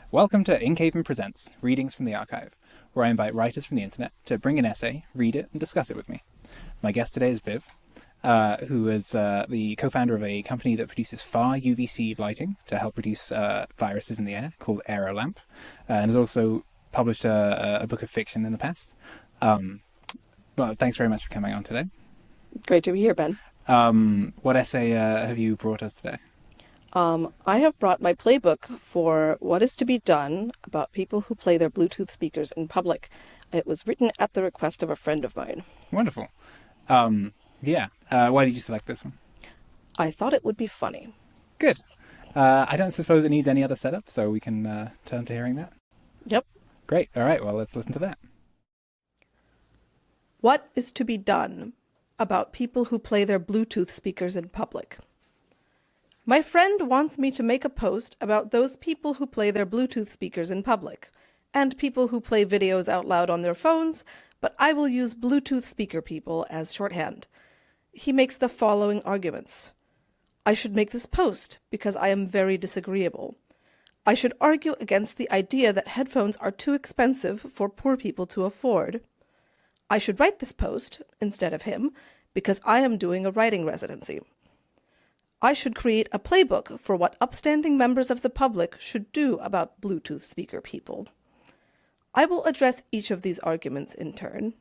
Welcome to Inkhaven Presents, Readings from the Archive, where I invite writers from the internet to bring an essay, read it, and discuss it with me. My guest today is Viv, who is the co-founder of a company that produces far UVC lighting to help reduce viruses in the air, called AeroLamp, and has also published a book of fiction in the past. But thanks very much for coming on today. Great to be here, Ben. What essay have you brought us today? I have brought my playbook for what is to be done about people who play their Bluetooth speakers in public. It was written at the request of a friend of mine. Wonderful. Why did you select this one? I thought it would be funny. Good. I don't suppose it needs any other setup, so we can turn to hearing that. Yep. Great. All right, well, let's listen to that. What is to be done about people who play their Bluetooth speakers in public? My friend wants me to make a post about those people who play their Bluetooth speakers in public, and people who play videos out loud on their phones, but I will use Bluetooth speaker people as shorthand. He makes the following arguments. I should make this post because I am very disagreeable. I should argue against the idea that headphones are too expensive for poor people to afford. I should write this post, instead of him, because I am doing a writing residency. I should create a playbook for what upstanding members of the public should do about Bluetooth speaker people. I will address each of these arguments in turn.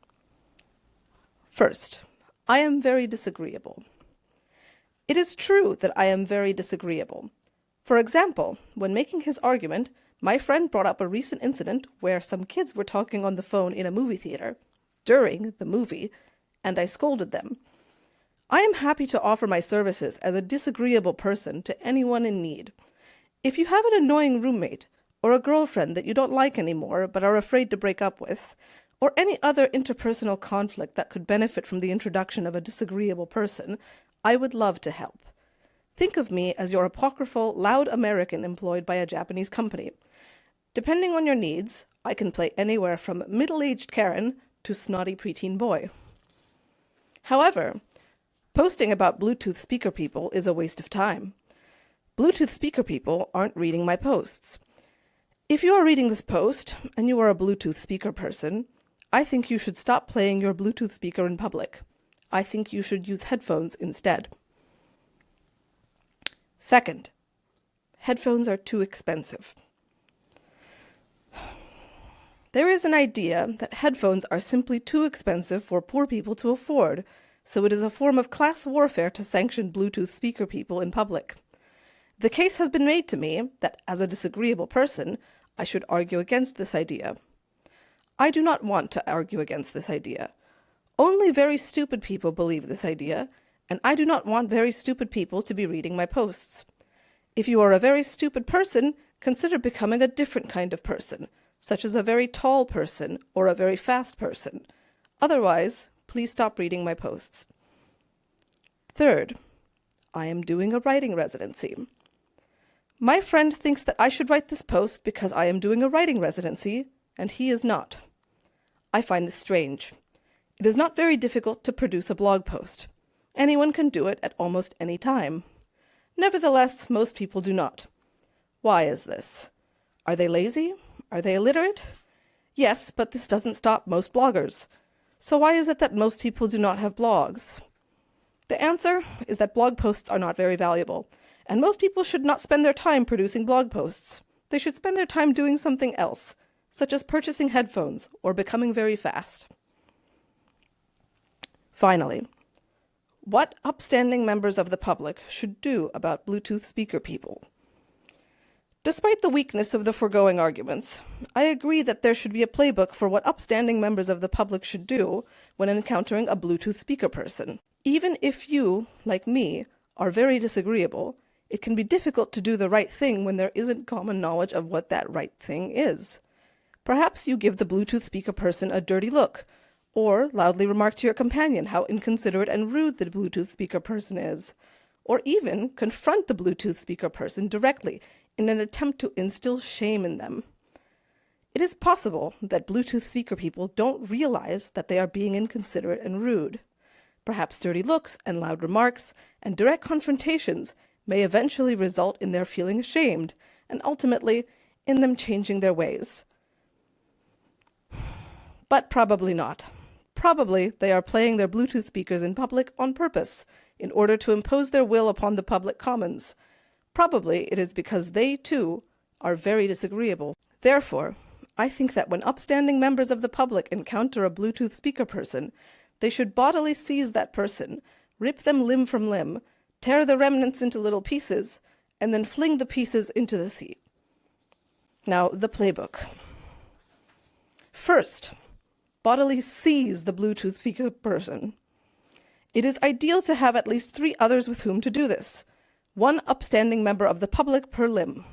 First, I am very disagreeable. It is true that I am very disagreeable. For example, when making his argument, my friend brought up a recent incident where some kids were talking on the phone in a movie theater during the movie, and I scolded them. I am happy to offer my services as a disagreeable person to anyone in need. If you have an annoying roommate, or a girlfriend that you don't like anymore but are afraid to break up with, or any other interpersonal conflict that could benefit from the introduction of a disagreeable person, I would love to help. Think of me as your apocryphal, loud American employed by a Japanese company. Depending on your needs, I can play anywhere from middle-aged Karen to snotty preteen boy. However, posting about Bluetooth speaker people is a waste of time. Bluetooth speaker people aren't reading my posts. If you are reading this post, and you are a Bluetooth speaker person, I think you should stop playing your Bluetooth speaker in public. I think you should use headphones instead. Second, headphones are too expensive. There is an idea that headphones are simply too expensive for poor people to afford, so it is a form of class warfare to sanction Bluetooth speaker people in public. The case has been made to me that, as a disagreeable person, I should argue against this idea. I do not want to argue against this idea. Only very stupid people believe this idea, and I do not want very stupid people to be reading my posts. If you are a very stupid person, consider becoming a different kind of person, such as a very tall person or a very fast person. Otherwise, please stop reading my posts. Third, I am doing a writing residency. My friend thinks that I should write this post because I am doing a writing residency, and he is not. I find this strange. It is not very difficult to produce a blog post. Anyone can do it at almost any time. Nevertheless, most people do not. Why is this? Are they lazy? Are they illiterate? Yes, but this doesn't stop most bloggers. So why is it that most people do not have blogs? The answer is that blog posts are not very valuable, and most people should not spend their time producing blog posts. They should spend their time doing something else, such as purchasing headphones or becoming very fast. Finally, what upstanding members of the public should do about Bluetooth speaker people? Despite the weakness of the foregoing arguments, I agree that there should be a playbook for what upstanding members of the public should do when encountering a Bluetooth speaker person. Even if you, like me, are very disagreeable, it can be difficult to do the right thing when there isn't common knowledge of what that right thing is. Perhaps you give the Bluetooth speaker person a dirty look, or loudly remark to your companion how inconsiderate and rude the Bluetooth speaker person is, or even confront the Bluetooth speaker person directly in an attempt to instill shame in them. It is possible that Bluetooth speaker people don't realize that they are being inconsiderate and rude. Perhaps dirty looks and loud remarks and direct confrontations may eventually result in their feeling ashamed and ultimately in them changing their ways. But probably not. Probably they are playing their Bluetooth speakers in public on purpose, in order to impose their will upon the public commons. Probably it is because they, too, are very disagreeable. Therefore, I think that when upstanding members of the public encounter a Bluetooth speaker person, they should bodily seize that person, rip them limb from limb, tear the remnants into little pieces, and then fling the pieces into the sea. Now, the playbook. First, bodily seize the Bluetooth speaker person. It is ideal to have at least 3 others with whom to do this, 1 upstanding member of the public per limb.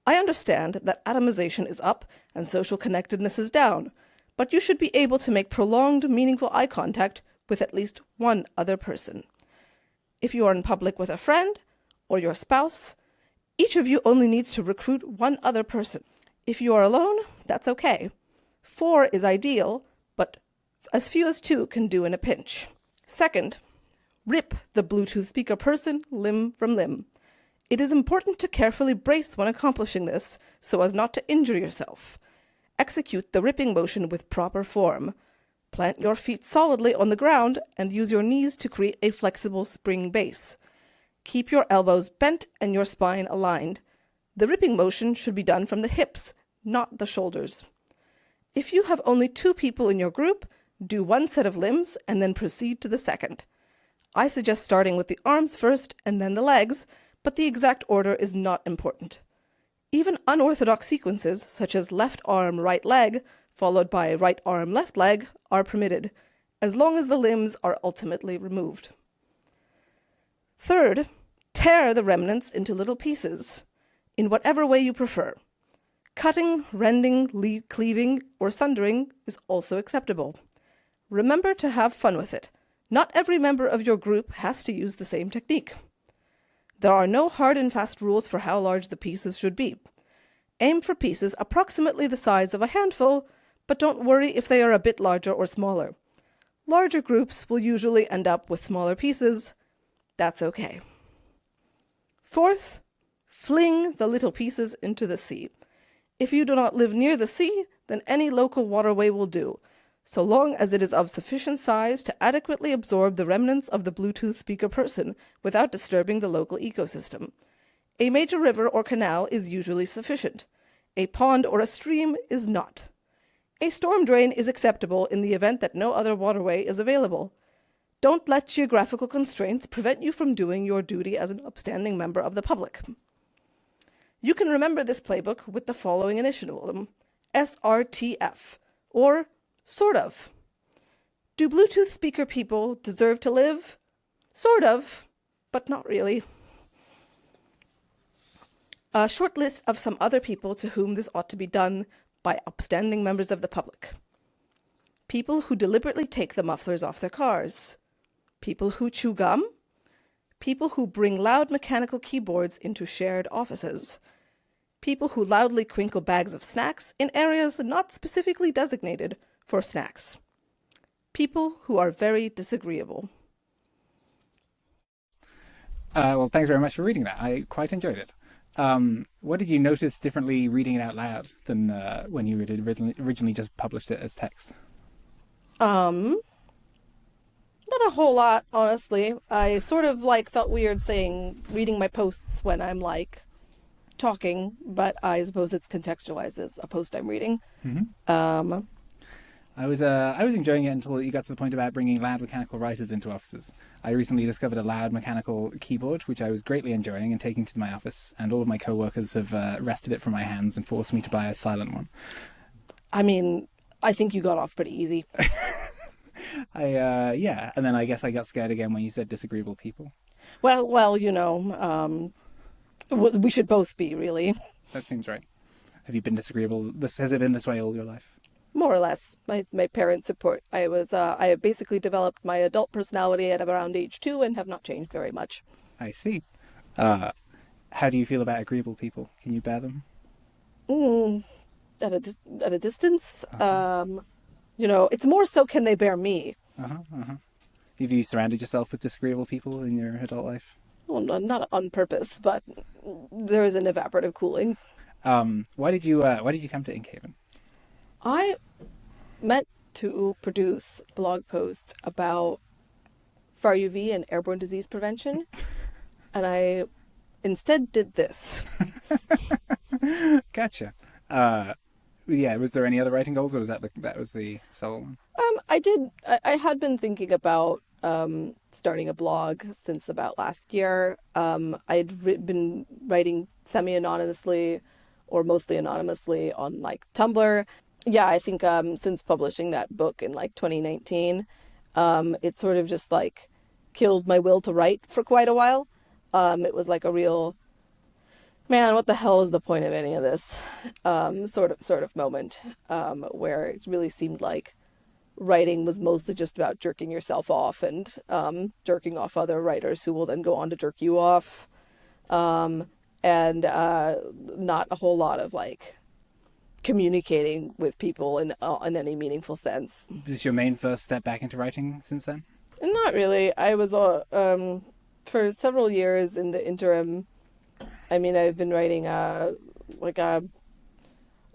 I understand that atomization is up and social connectedness is down, but you should be able to make prolonged, meaningful eye contact with at least 1 other person. If you are in public with a friend or your spouse, each of you only needs to recruit 1 other person. If you are alone, that's okay. 4 is ideal, but as few as 2 can do in a pinch. Second, rip the Bluetooth speaker person limb from limb. It is important to carefully brace when accomplishing this so as not to injure yourself. Execute the ripping motion with proper form. Plant your feet solidly on the ground and use your knees to create a flexible spring base. Keep your elbows bent and your spine aligned. The ripping motion should be done from the hips, not the shoulders. If you have only 2 people in your group, do 1 set of limbs and then proceed to the second. I suggest starting with the arms first and then the legs, but the exact order is not important. Even unorthodox sequences, such as left arm, right leg, followed by right arm, left leg, are permitted, as long as the limbs are ultimately removed. Third, tear the remnants into little pieces, in whatever way you prefer. Cutting, rending, cleaving, or sundering is also acceptable. Remember to have fun with it. Not every member of your group has to use the same technique. There are no hard and fast rules for how large the pieces should be. Aim for pieces approximately the size of a handful, but don't worry if they are a bit larger or smaller. Larger groups will usually end up with smaller pieces. That's okay. Fourth, fling the little pieces into the sea. If you do not live near the sea, then any local waterway will do, so long as it is of sufficient size to adequately absorb the remnants of the Bluetooth speaker person without disturbing the local ecosystem. A major river or canal is usually sufficient. A pond or a stream is not. A storm drain is acceptable in the event that no other waterway is available. Don't let geographical constraints prevent you from doing your duty as an upstanding member of the public. You can remember this playbook with the following initial, SRTF, or sort of. Do Bluetooth speaker people deserve to live? Sort of, but not really. A short list of some other people to whom this ought to be done by upstanding members of the public. People who deliberately take the mufflers off their cars. People who chew gum. People who bring loud mechanical keyboards into shared offices. People who loudly crinkle bags of snacks in areas not specifically designated for snacks. People who are very disagreeable. Well, thanks very much for reading that. I quite enjoyed it. What did you notice differently reading it out loud than when you had originally just published it as text? Not a whole lot, honestly. I sort of felt weird reading my posts when I'm talking, but I suppose it's contextualized as a post I'm reading. Mm-hmm. I was enjoying it until you got to the point about bringing loud mechanical writers into offices. I recently discovered a loud mechanical keyboard, which I was greatly enjoying and taking to my office, and all of my co-workers have wrested it from my hands and forced me to buy a silent one. I mean, I think you got off pretty easy. Yeah, and then I guess I got scared again when you said disagreeable people. Well, we should both be, really. That seems right. Have you been disagreeable? Has it been this way all your life? More or less. My parents support. I have basically developed my adult personality at around age 2 and have not changed very much. I see. How do you feel about agreeable people? Can you bear them? At a distance. Uh-huh. It's more so can they bear me. Have you surrounded yourself with disagreeable people in your adult life? Well, not on purpose, but there is an evaporative cooling. Why did you come to Inkhaven? I meant to produce blog posts about far UV and airborne disease prevention, and I instead did this. Gotcha. Yeah. Was there any other writing goals, or was that was the sole one? I had been thinking about starting a blog since about last year. Been writing semi-anonymously or mostly anonymously on like Tumblr. Yeah, I think since publishing that book in like 2019, it sort of just like killed my will to write for quite a while. It was like a real man, what the hell is the point of any of this sort of moment where it really seemed like writing was mostly just about jerking yourself off and jerking off other writers who will then go on to jerk you off, um, and not a whole lot of like communicating with people in any meaningful sense. Is this your main first step back into writing since then? And not really. I was for several years in the interim. I mean, I've been writing like a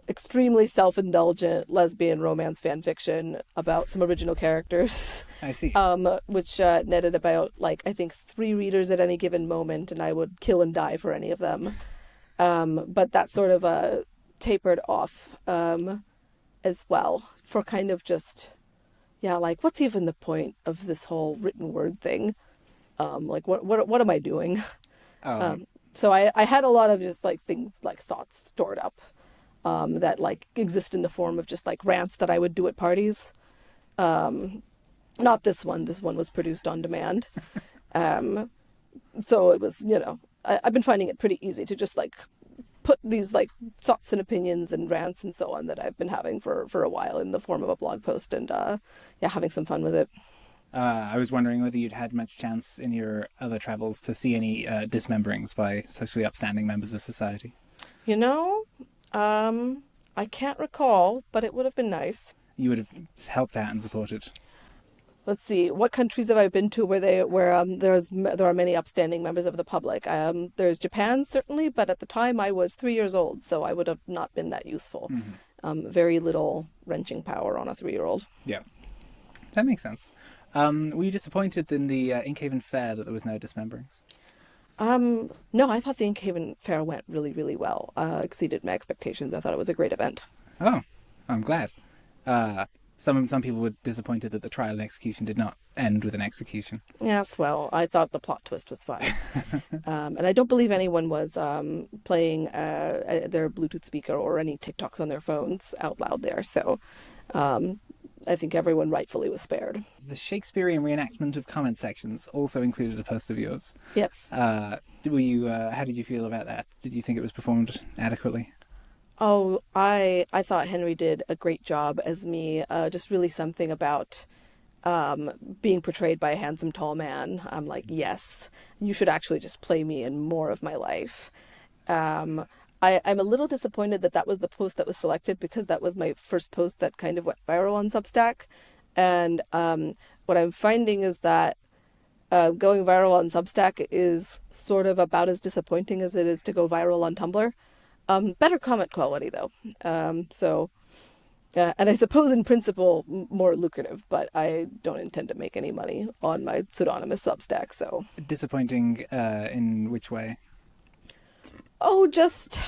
extremely self-indulgent lesbian romance fan fiction about some original characters, I see. which netted about like I think 3 readers at any given moment, and I would kill and die for any of them. But that sort of tapered off as well for kind of just yeah, like what's even the point of this whole written word thing? Like what am I doing? Um, So I had a lot of just like things like thoughts stored up that like exist in the form of just like rants that I would do at parties. Not this one. This one was produced on demand. Um, so it was, I've been finding it pretty easy to just like put these like thoughts and opinions and rants and so on that I've been having for a while in the form of a blog post and yeah, having some fun with it. I was wondering whether you'd had much chance in your other travels to see any dismemberings by socially upstanding members of society. You know, I can't recall, but it would have been nice. You would have helped out and supported. Let's see, what countries have I been to where there are many upstanding members of the public? There's Japan certainly, but at the time I was 3 years old, so I would have not been that useful. Very little wrenching power on a 3-year-old. Yeah, that makes sense. Were you disappointed in the Inkhaven fair that there was no dismemberings? No, I thought the Inkhaven fair went really, really well. Exceeded my expectations. I thought it was a great event. Oh, I'm glad. Some people were disappointed that the trial and execution did not end with an execution. Yes, well, I thought the plot twist was fine. And I don't believe anyone was playing their Bluetooth speaker or any TikToks on their phones out loud there. So I think everyone rightfully was spared. The Shakespearean reenactment of comment sections also included a post of yours. Yes. How did you feel about that? Did you think it was performed adequately? Oh, I thought Henry did a great job as me. Just really something about being portrayed by a handsome tall man. I'm like, yes, you should actually just play me in more of my life. I'm a little disappointed that was the post that was selected because that was my first post that kind of went viral on Substack. And what I'm finding is that going viral on Substack is sort of about as disappointing as it is to go viral on Tumblr. Better comment quality though. And I suppose in principle more lucrative, but I don't intend to make any money on my pseudonymous Substack. So Disappointing in which way? oh, just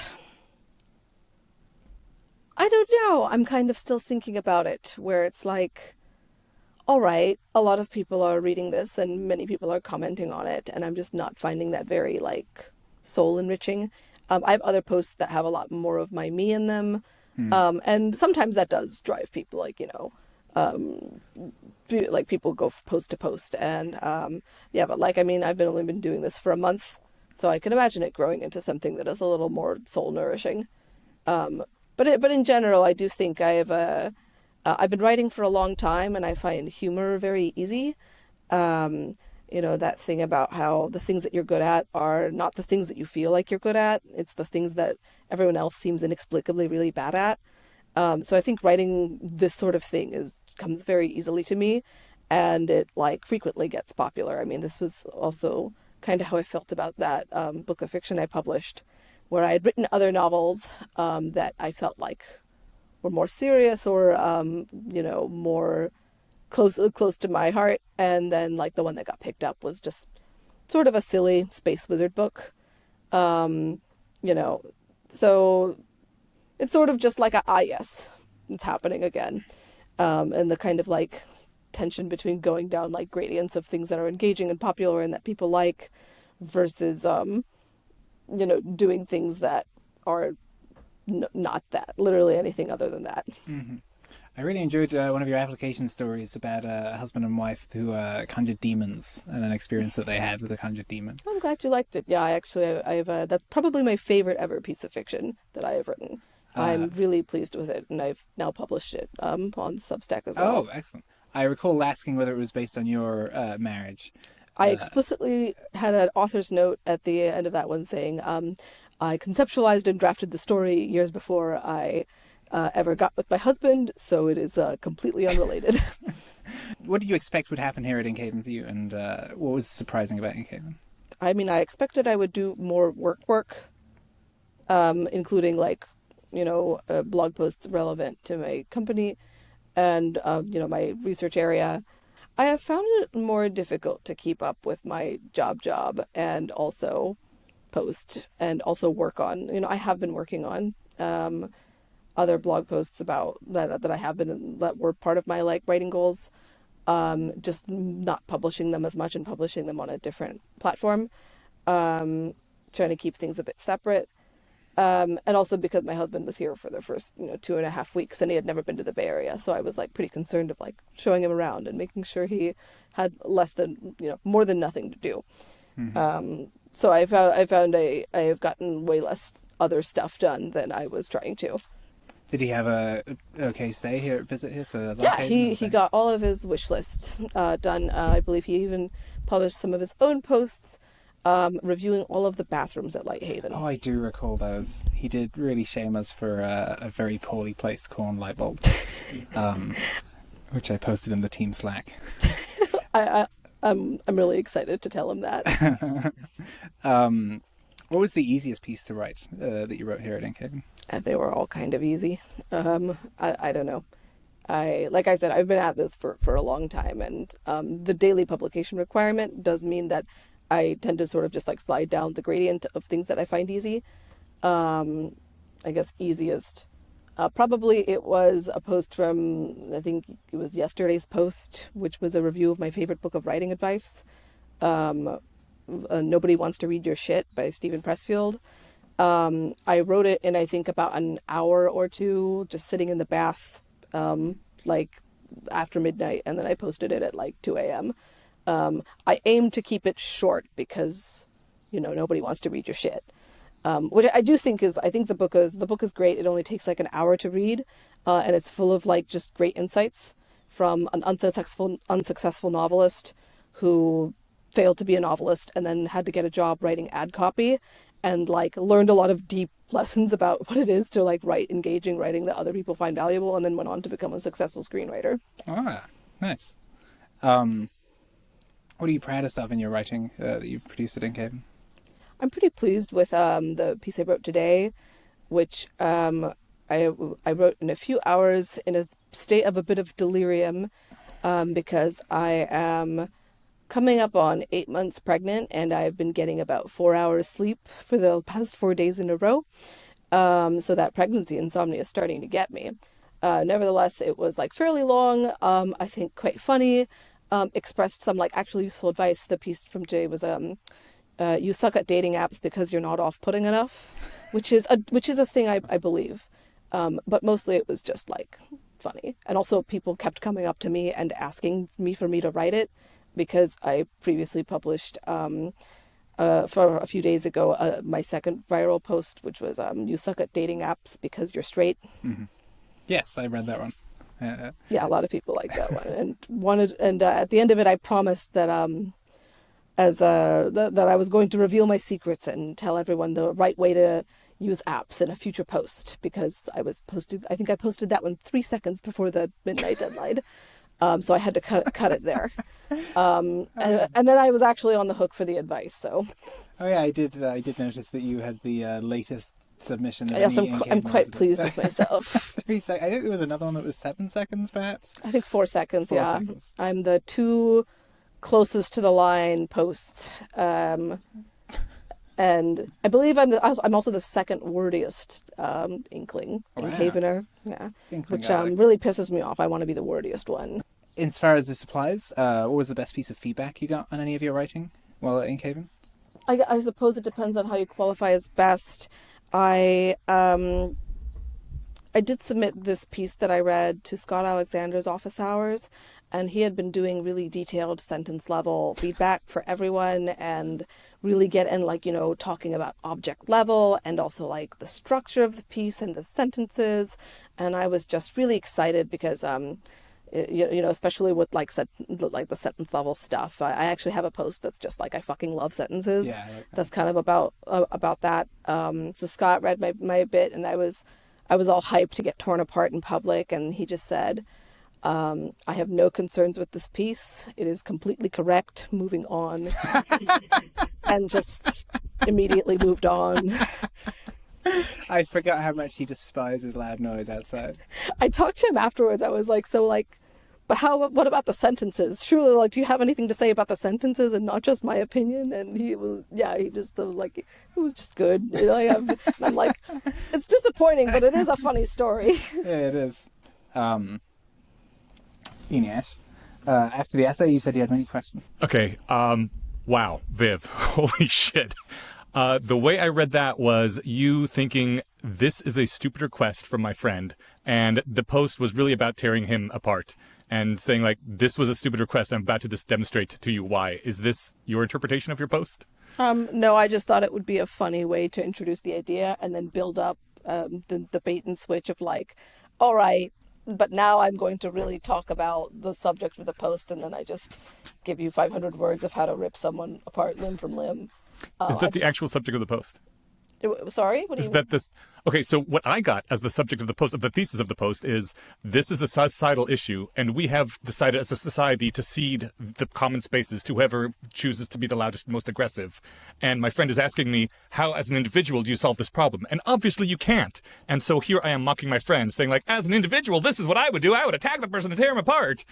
I don't know. I'm kind of still thinking about it, where it's like, all right, a lot of people are reading this and many people are commenting on it, and I'm just not finding that very like soul enriching. I have other posts that have a lot more of my me in them. And sometimes that does drive people, like, like people go post to post. And yeah, but like, I mean, I've only been doing this for a month, so I can imagine it growing into something that is a little more soul nourishing. But in general, I do think I've been writing for a long time, and I find humor very easy. That thing about how the things that you're good at are not the things that you feel like you're good at. It's the things that everyone else seems inexplicably really bad at. So I think writing this sort of thing comes very easily to me, and it like frequently gets popular. I mean, this was also kind of how I felt about that book of fiction I published, where I had written other novels that I felt like were more serious or more close to my heart, and then like the one that got picked up was just sort of a silly space wizard book. um you know so it's sort of just like yes, it's happening again. And the kind of like tension between going down like gradients of things that are engaging and popular and that people like versus doing things that are not that literally anything other than that. Hmm. I really enjoyed one of your application stories about a husband and wife who conjured demons and an experience that they had with a conjured demon. I'm glad you liked it. Yeah, I've that's probably my favorite ever piece of fiction that I have written. Uh, I'm really pleased with it, and I've now published it on Substack as well. oh, excellent. I recall asking whether it was based on your marriage. I explicitly had an author's note at the end of that one saying, I conceptualized and drafted the story years before I ever got with my husband, so it is completely unrelated. What did you expect would happen here at Inkhaven for you, and what was surprising about Inkhaven? I mean, I expected I would do more work, including like, blog posts relevant to my company and, my research area. I have found it more difficult to keep up with my job and also post and also work on. I have been working on other blog posts about that I have been that were part of my like writing goals. Just not publishing them as much and publishing them on a different platform. Trying to keep things a bit separate. And also because my husband was here for the first 2.5 weeks and he had never been to the Bay Area, so I was like pretty concerned of like showing him around and making sure he had more than nothing to do. Mm-hmm. So I found I have gotten way less other stuff done than I was trying to. Did he have a okay stay here, visit here to Yeah, Inkhaven? he got all of his wish lists done. I believe he even published some of his own posts, reviewing all of the bathrooms at Lighthaven. Oh, I do recall those. He did really shame us for a very poorly placed corn light bulb, which I posted in the team Slack. I'm really excited to tell him that. What was the easiest piece to write that you wrote here at Inkhaven? They were all kind of easy. I don't know. Like I said, I've been at this for a long time, and the daily publication requirement does mean that I tend to sort of just like slide down the gradient of things that I find easy. I guess easiest. Probably it was a post from, I think it was yesterday's post, which was a review of my favorite book of writing advice. Nobody Wants to Read Your Shit by Stephen Pressfield. I wrote it in, I think, about an hour or two, just sitting in the bath, like after midnight, and then I posted it at like 2 a.m. I aim to keep it short because, nobody wants to read your shit. Which I do think I think the book is great. It only takes like an hour to read, and it's full of like just great insights from an unsuccessful novelist who failed to be a novelist and then had to get a job writing ad copy, and like learned a lot of deep lessons about what it is to like write engaging writing that other people find valuable, and then went on to become a successful screenwriter. Ah, nice. What are you proudest of in your writing that you've produced at Inkhaven? I'm pretty pleased with the piece I wrote today, which I wrote in a few hours in a state of a bit of delirium, because I am coming up on 8 months pregnant, and I've been getting about 4 hours sleep for the past 4 days in a row. So that pregnancy insomnia is starting to get me. Nevertheless, it was like fairly long. I think quite funny. Expressed some like actually useful advice. The piece from today was you suck at dating apps because you're not off-putting enough, which is a thing I believe. But mostly it was just like funny. And also people kept coming up to me and asking me for me to write it, because I previously published for a few days ago my second viral post, which was you suck at dating apps because you're straight. Mm-hmm. Yes, I read that one. Yeah, a lot of people liked that one and at the end of it I promised that that I was going to reveal my secrets and tell everyone the right way to use apps in a future post, because I think I posted that one 3 seconds before the midnight deadline. So I had to cut it there. And then I was actually on the hook for the advice. So Oh yeah, I did notice that you had the latest submission of yes, any I'm Inkhaven quite resident. pleased with myself. 3 seconds. I think there was another one that was 7 seconds, perhaps. I think 4 seconds. 4 seconds. I'm the two closest to the line posts. And I believe I'm also the second wordiest Inkling, Wow. Inkhavener, yeah, Inkling which guy. really pisses me off. I want to be the wordiest one. As far as this applies, what was the best piece of feedback you got on any of your writing while at Inkhaven? I suppose it depends on how you qualify as best. I did submit this piece that I read to Scott Alexander's office hours, and he had been doing really detailed sentence level feedback for everyone and really get in, like, talking about object level and also like the structure of the piece and the sentences. And I was just really excited because, especially with like the sentence level stuff. I actually have a post that's just like, I fucking love sentences. Yeah, I like that. That's kind of about that. So Scott read my bit, and I was all hyped to get torn apart in public, and he just said, I have no concerns with this piece. It is completely correct. Moving on. And just immediately moved on. I forgot how much he despises loud noise outside. I talked to him afterwards. I was like, but what about the sentences? Truly, like, do you have anything to say about the sentences and not just my opinion? And he was like, it was just good. I'm like, it's disappointing, but it is a funny story. Yeah, it is. Ineash, after the essay, you said you had many questions. Okay. Wow, Viv. Holy shit. The way I read that was you thinking this is a stupid request from my friend, and the post was really about tearing him apart and saying, like, this was a stupid request. I'm about to just demonstrate to you why. Is this your interpretation of your post? No, I just thought it would be a funny way to introduce the idea and then build up the bait and switch of like, all right, but now I'm going to really talk about the subject of the post, and then I just give you 500 words of how to rip someone apart limb from limb. Is that the actual subject of the post? Sorry? What do you Is mean? that this? Okay, so what I got as the subject of the post, of the thesis of the post, is this is a societal issue, and we have decided as a society to cede the common spaces to whoever chooses to be the loudest and most aggressive. And my friend is asking me, how as an individual do you solve this problem? And obviously you can't. And so here I am mocking my friend, saying like, as an individual, this is what I would do. I would attack the person and tear him apart,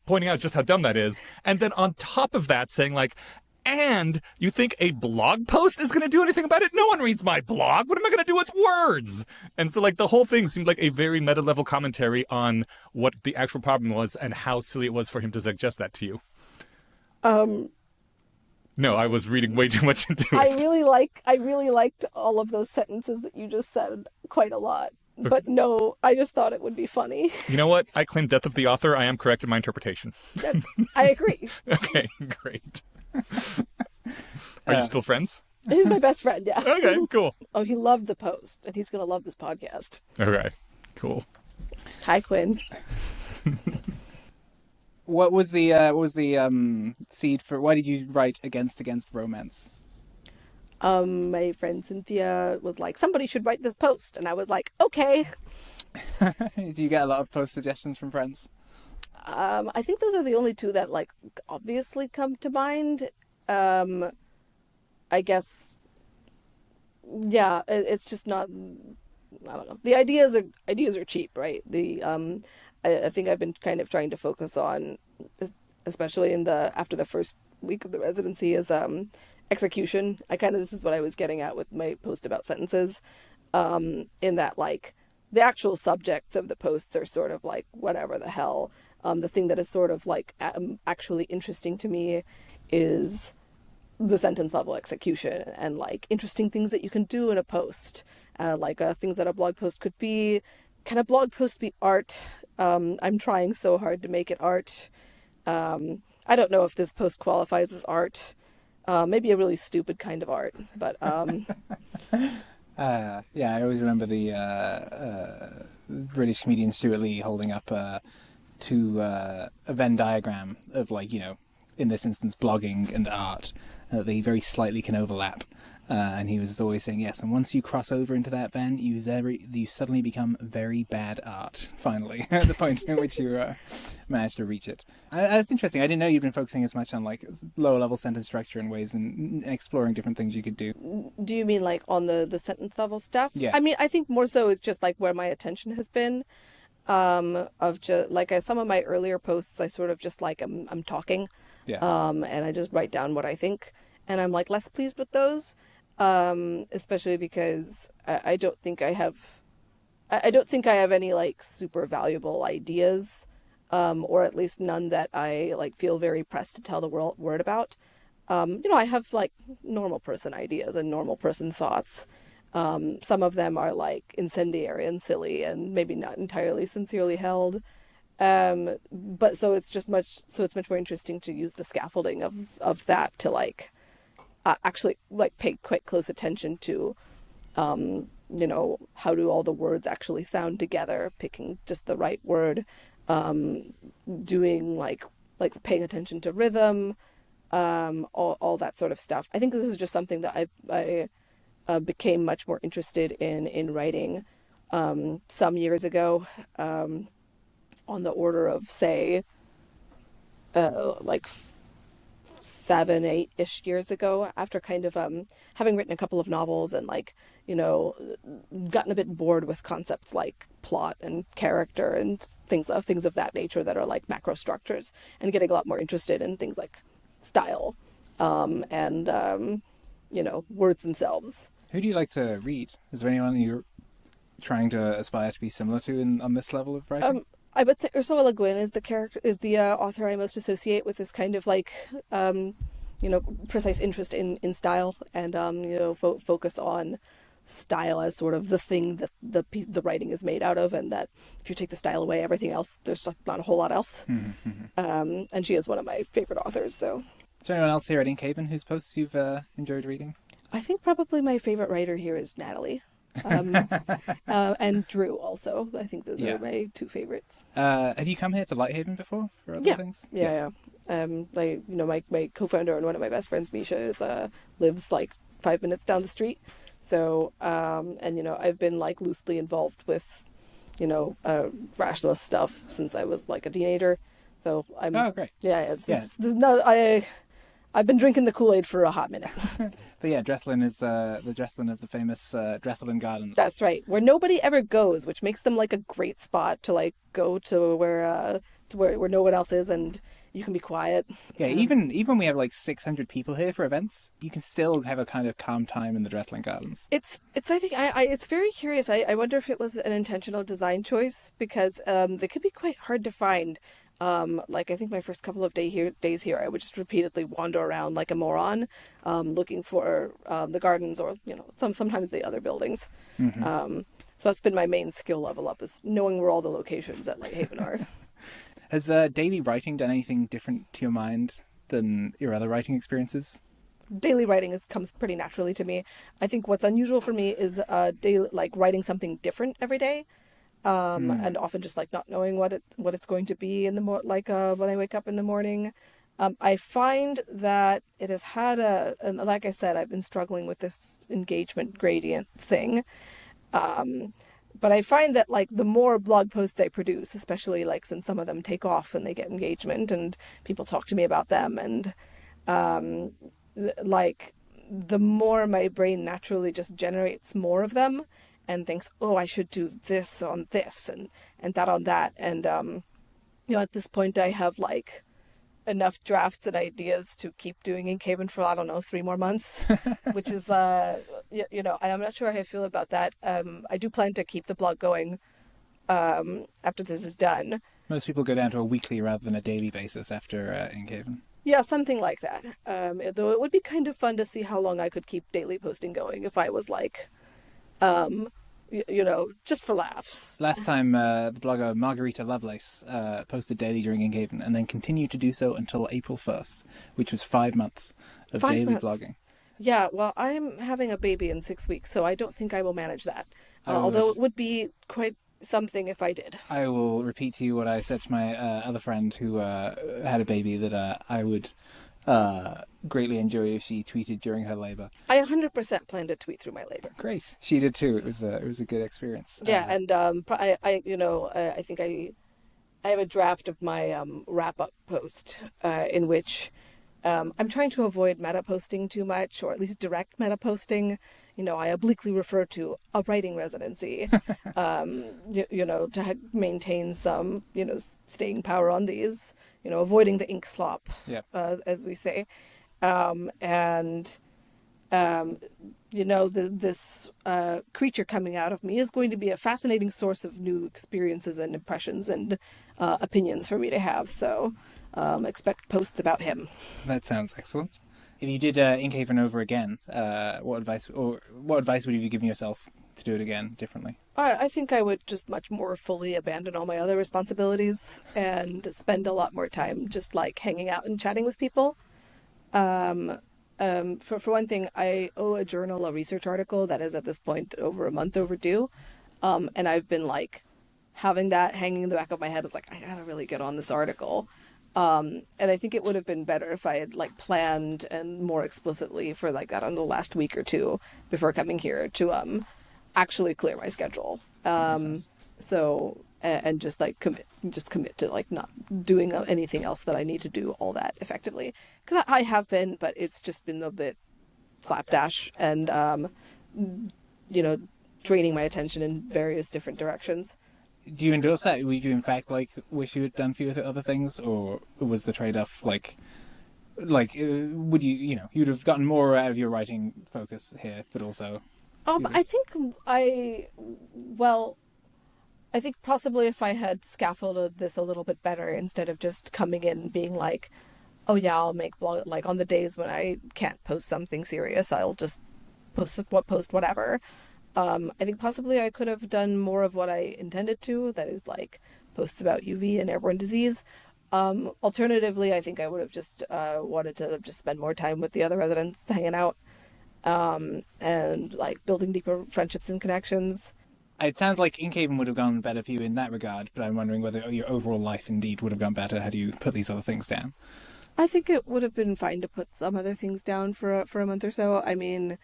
pointing out just how dumb that is. And then on top of that, saying like, and you think a blog post is going to do anything about it? No one reads my blog. What am I going to do with words? And so, like, the whole thing seemed like a very meta-level commentary on what the actual problem was and how silly it was for him to suggest that to you. No, I was reading way too much into it. I really liked all of those sentences that you just said quite a lot. But no, I just thought it would be funny. You know what? I claim death of the author. I am correct in my interpretation. I agree. Okay, great. Are you still friends? He's my best friend, yeah. Okay, cool. Oh, he loved the post, and he's going to love this podcast. Okay, cool. Hi, Quinn. What was the seed for? Why did you write against romance? My friend Cynthia was like, somebody should write this post, and I was like, okay. Do you get a lot of post suggestions from friends? I think those are the only two that like obviously come to mind. I guess, yeah, it's just not. I don't know. The ideas are cheap, right? I think I've been kind of trying to focus on, especially after the first week of the residency, is execution. This is what I was getting at with my post about sentences, in that like the actual subjects of the posts are sort of like whatever the hell. The thing that is sort of like actually interesting to me is the sentence level execution and like interesting things that you can do in a post, things that a blog post could be. Can a blog post be art? I'm trying so hard to make it art. I don't know if this post qualifies as art. Maybe a really stupid kind of art, but yeah, I always remember the British comedian Stuart Lee holding up to a Venn diagram of, like, in this instance blogging and art, they very slightly can overlap, And he was always saying yes. And once you cross over into that band, you suddenly become very bad art. Finally, at the point in which you manage to reach it. That's interesting. I didn't know you've been focusing as much on like lower level sentence structure and ways and exploring different things you could do. Do you mean like on the sentence level stuff? Yeah. I mean, I think more so it's just like where my attention has been. Of just like some of my earlier posts, I sort of just like I'm talking, Yeah. and I just write down what I think, and I'm like less pleased with those, especially because I don't think I have any like super valuable ideas, or at least none that I like feel very pressed to tell the word about. I have like normal person ideas and normal person thoughts. Some of them are like incendiary and silly and maybe not entirely sincerely held. But so it's much more interesting to use the scaffolding of that to like actually like pay quite close attention to, how do all the words actually sound together, picking just the right word, doing like paying attention to rhythm, all that sort of stuff. I think this is just something that I became much more interested in writing some years ago, on the order of say like 7-8-ish years ago, after kind of having written a couple of novels and like gotten a bit bored with concepts like plot and character and things of that nature that are like macro structures, and getting a lot more interested in things like style, and words themselves. Who do you like to read? Is there anyone you're trying to aspire to be similar to on this level of writing? I would say Ursula Le Guin is the author I most associate with this kind of like precise interest in style, and focus on style as sort of the thing that the writing is made out of, and that if you take the style away, everything else, there's like not a whole lot else. And she is one of my favorite authors. So, is there anyone else here at Inkhaven whose posts you've enjoyed reading? I think probably my favorite writer here is Natalie. And Drew also. I think those are my two favorites. Have you come here to Lighthaven before for other things? Yeah. My co-founder and one of my best friends, Misha, lives like 5 minutes down the street. So, I've been like loosely involved with, rationalist stuff since I was like a teenager. So I'm. Oh, great. Yeah. This is not. I've been drinking the Kool-Aid for a hot minute. But yeah, Drethlin is the Drethlin of the famous Drethlin Gardens. That's right, where nobody ever goes, which makes them like a great spot to like go to where no one else is, and you can be quiet. Yeah, even when we have like 600 people here for events, you can still have a kind of calm time in the Drethlin Gardens. It's I think it's very curious. I wonder if it was an intentional design choice, because they could be quite hard to find. I think my first couple of days here, I would just repeatedly wander around like a moron, looking for the gardens, or sometimes the other buildings. So that's been my main skill level up, is knowing where all the locations at Lighthaven are. Has daily writing done anything different to your mind than your other writing experiences? Daily writing comes pretty naturally to me. I think what's unusual for me is writing something different every day. And often just like not knowing what it's going to be in the when I wake up in the morning. I find that it has had and like I said, I've been struggling with this engagement gradient thing. But I find that like the more blog posts I produce, especially like since some of them take off and they get engagement and people talk to me about them, and the more my brain naturally just generates more of them and thinks, oh, I should do this on this and that on that. And, at this point I have like enough drafts and ideas to keep doing Inkhaven for, I don't know, 3 more months, which is, and I'm not sure how I feel about that. I do plan to keep the blog going after this is done. Most people go down to a weekly rather than a daily basis after Inkhaven. Yeah, something like that. Though it would be kind of fun to see how long I could keep daily posting going if I was like, just for laughs. Last time, the blogger Margarita Lovelace posted daily during Inkhaven, and then continued to do so until April 1st, which was 5 months of daily blogging. Yeah, well, I'm having a baby in 6 weeks, so I don't think I will manage that. Although it would be quite something if I did. I will repeat to you what I said to my other friend who had a baby, that I would greatly enjoy if she tweeted during her labor. I 100% plan to tweet through my labor. Great, she did too. It was a good experience. Yeah, and I think I have a draft of my wrap up post in which I'm trying to avoid meta posting too much, or at least direct meta posting. I obliquely refer to a writing residency, to maintain some, staying power on these, avoiding the ink slop, Yeah. as we say. This creature coming out of me is going to be a fascinating source of new experiences and impressions and opinions for me to have. So expect posts about him. That sounds excellent. If you did Inkhaven over again, what advice would you be giving yourself to do it again differently? I think I would just much more fully abandon all my other responsibilities and spend a lot more time just like hanging out and chatting with people. For one thing, I owe a journal a research article that is at this point over a month overdue, and I've been like having that hanging in the back of my head. It's like I gotta really get on this article. And I think it would have been better if I had like planned and more explicitly for like that on the last week or two before coming here to actually clear my schedule. And just like commit to like not doing anything else that I need to do all that effectively, because I have been, but it's just been a bit slapdash and draining my attention in various different directions. Do you endorse that? Would you in fact like wish you had done fewer other things, or was the trade-off like would you'd have gotten more out of your writing focus here, but also? But I think possibly if I had scaffolded this a little bit better instead of just coming in and being like, oh yeah, I'll make blog, like on the days when I can't post something serious, I'll just post whatever. I think possibly I could have done more of what I intended to, that is like posts about UV and airborne disease. Alternatively, I think I would have just wanted to just spend more time with the other residents hanging out and like building deeper friendships and connections. It sounds like Inkhaven would have gone better for you in that regard, but I'm wondering whether your overall life indeed would have gone better had you put these other things down. I think it would have been fine to put some other things down for a month or so. I mean,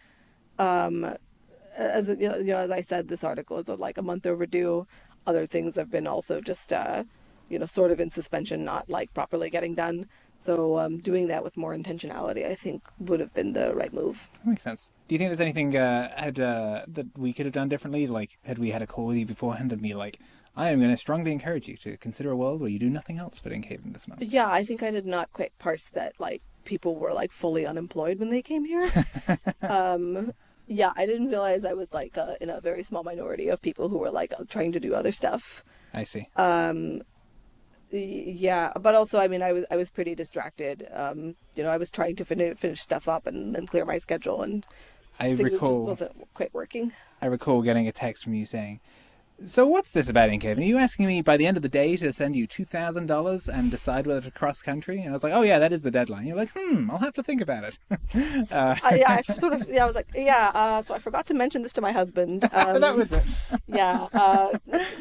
as I said, this article is like a month overdue. Other things have been also just sort of in suspension, not like properly getting done. So doing that with more intentionality, I think, would have been the right move. That makes sense. Do you think there's anything that we could have done differently? Like, had we had a call with you beforehand and be like, I am going to strongly encourage you to consider a world where you do nothing else but Inkhaven this month? Yeah, I think I did not quite parse that, like, people were, like, fully unemployed when they came here. Yeah, I didn't realize I was, like, in a very small minority of people who were, like, trying to do other stuff. I see. Yeah, but also, I mean, I was pretty distracted. I was trying to finish stuff up and clear my schedule, and it just wasn't quite working. I recall getting a text from you saying, so what's this about Inkhaven? Are you asking me by the end of the day to send you $2,000 and decide whether to cross country? And I was like, oh yeah, that is the deadline. You're like, I'll have to think about it. I was like, so I forgot to mention this to my husband. That was it. Yeah.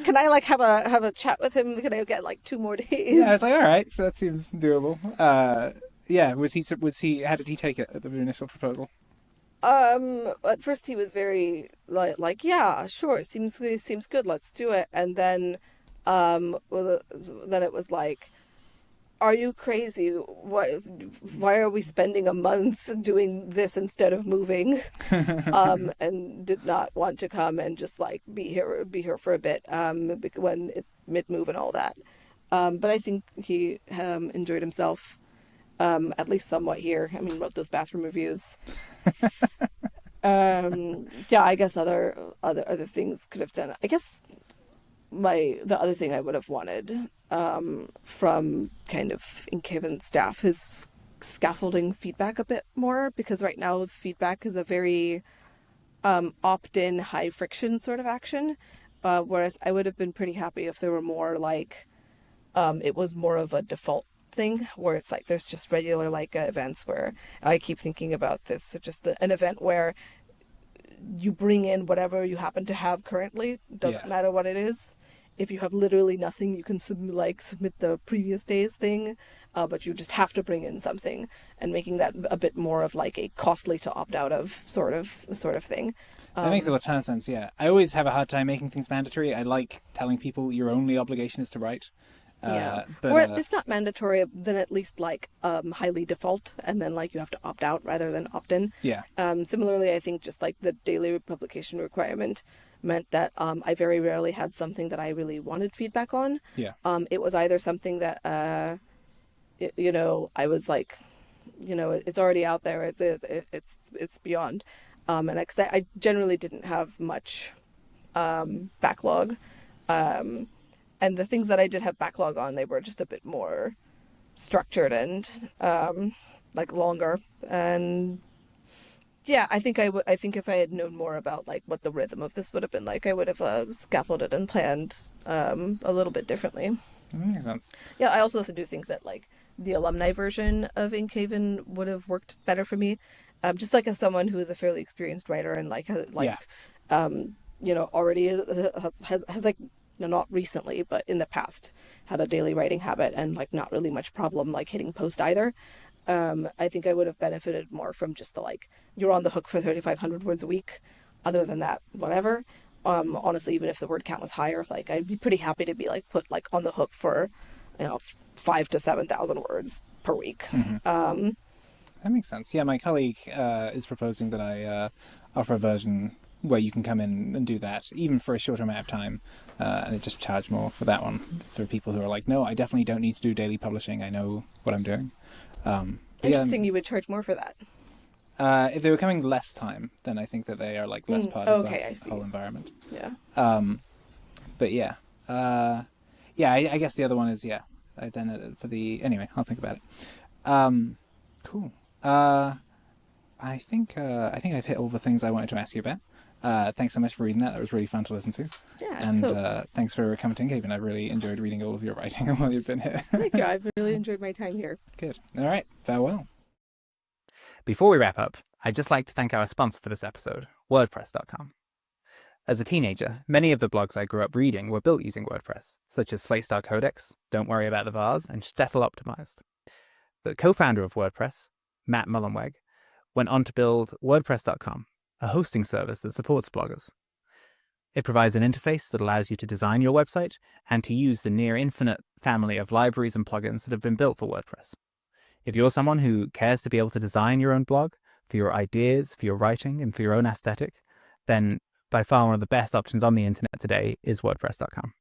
Can I like have a chat with him? Can I get like 2 more days? Yeah, I was like, all right, that seems doable. How did he take it at the initial proposal? At first he was very like yeah, sure, seems good, let's do it. And then then it was like, are you crazy? Why are we spending a month doing this instead of moving? And did not want to come and just like be here for a bit when it mid-move and all that. But I think he enjoyed himself. At least somewhat here. I mean, wrote those bathroom reviews. Yeah, I guess other things could have done. I guess the other thing I would have wanted from kind of Inkhaven staff is scaffolding feedback a bit more, because right now feedback is a very opt-in, high friction sort of action, whereas I would have been pretty happy if there were more like it was more of a default thing where it's like there's just regular like events where I keep thinking about this. So just an event where you bring in whatever you happen to have currently, doesn't matter what it is, if you have literally nothing, you can submit the previous day's thing, but you just have to bring in something, and making that a bit more of like a costly to opt out of sort of thing. That makes a ton of sense, yeah. I always have a hard time making things mandatory. I like telling people your only obligation is to write. Yeah, But or if not mandatory, then at least like highly default, and then like you have to opt out rather than opt in. yeah, Similarly, I think just like the daily publication requirement meant that I very rarely had something that I really wanted feedback on. yeah. It was either something that I was like, it's already out there. It's beyond, and I generally didn't have much backlog. And the things that I did have backlog on, they were just a bit more structured and like longer. And yeah, I think I think if I had known more about like what the rhythm of this would have been like, I would have scaffolded and planned a little bit differently. That makes sense. Yeah, I also do think that like the alumni version of Inkhaven would have worked better for me. Just like as someone who is a fairly experienced writer and Yeah. already has like, not recently, but in the past, had a daily writing habit and like not really much problem like hitting post either. I think I would have benefited more from just the like, you're on the hook for 3,500 words a week. Other than that, whatever. Honestly, even if the word count was higher, like I'd be pretty happy to be like put like on the hook for, 5,000 to 7,000 words per week. That makes sense. Yeah, my colleague is proposing that I offer a version where you can come in and do that, even for a shorter amount of time, and just charge more for that one, for people who are like, no, I definitely don't need to do daily publishing. I know what I'm doing. Interesting, you would charge more for that. If they were coming less time, then I think that they are like less part of the whole environment. Yeah. But yeah. I guess the other one is, then for the... Anyway, I'll think about it. Cool. I think I've hit all the things I wanted to ask you about. Thanks so much for reading that. That was really fun to listen to. Yeah. And thanks for coming to Inkhaven. I've really enjoyed reading all of your writing while you've been here. Thank you. I've really enjoyed my time here. Good. All right. Farewell. Before we wrap up, I'd just like to thank our sponsor for this episode, WordPress.com. As a teenager, many of the blogs I grew up reading were built using WordPress, such as Slatestar Codex, Don't Worry About the Vars, and Steffel Optimized. The co-founder of WordPress, Matt Mullenweg, went on to build WordPress.com, a hosting service that supports bloggers. It provides an interface that allows you to design your website and to use the near infinite family of libraries and plugins that have been built for WordPress. If you're someone who cares to be able to design your own blog, for your ideas, for your writing, and for your own aesthetic, then by far one of the best options on the internet today is WordPress.com.